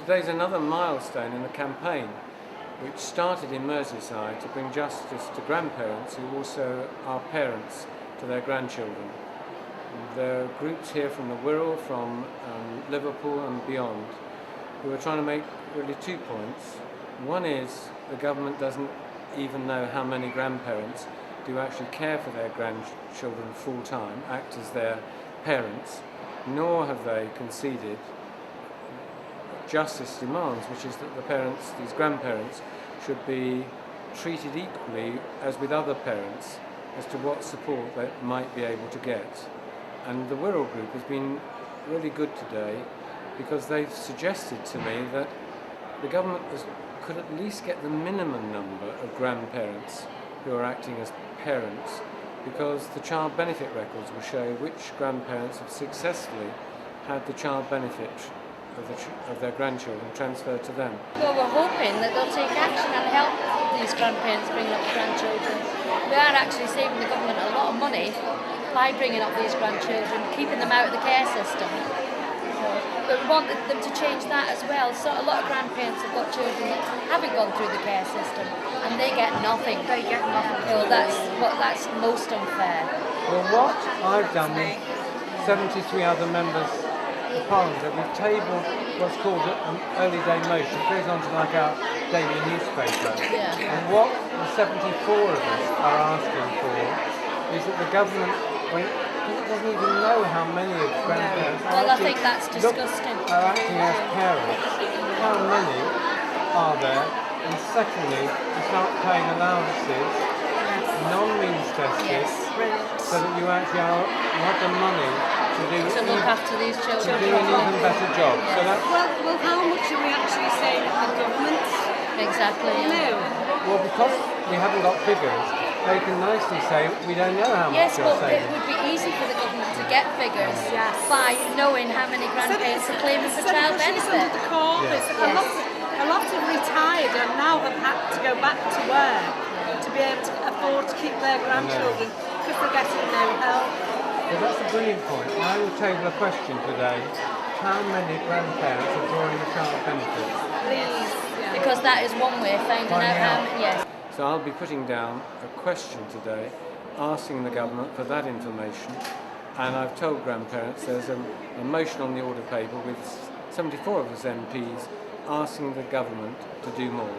Today's another milestone in the campaign, which started in Merseyside to bring justice to grandparents who also are parents to their grandchildren. There are groups here from the Wirral, from Liverpool and beyond, who are trying to make really 2 points. One is the government doesn't even know how many grandparents do actually care for their grandchildren full time, act as their parents, nor have they conceded justice demands, which is that the parents, these grandparents, should be treated equally as with other parents as to what support they might be able to get. And the Wirral group has been really good today because they've suggested to me that the government could at least get the minimum number of grandparents who are acting as parents, because the child benefit records will show which grandparents have successfully had the child benefit of their grandchildren transferred to them. Well, we're hoping that they'll take action and help these grandparents bringing up grandchildren. We are actually saving the government a lot of money by bringing up these grandchildren, keeping them out of the care system. But we want them to change that as well. So a lot of grandparents have got children that haven't gone through the care system and they get nothing. They get nothing. Well, that's most unfair. Well, what I've done with 73 other members of Parliament, we've tabled what's called an early day motion. It goes on to like our daily newspaper. Yeah. And what the 74 of us are asking for is that the government, when it doesn't even know how many of grandparents Well, I think that's disgusting. are acting as parents. How many are there? And secondly, to start paying allowances, non-means tested, so that you actually you have the money to look after these to children. do an even better job. So that's, Well, how much are we actually saying that the government Exactly. knew? well, because we haven't got figures, they can nicely say we don't know how Yes, much you're but it saving. would be easy for the government to get figures Yes. by knowing how many grandparents are claiming for child benefit. A lot of retired and now have had to go back to work to be able to afford to keep their grandchildren because they're getting no help. Well, that's a brilliant point. I will table a question today. How many grandparents are drawing the child benefits? Please. Yeah. Because that is one way of finding out how many. Yes. So I'll be putting down a question today, asking the government for that information. And I've told grandparents there's a motion on the order paper with 74 of us MPs asking the government to do more.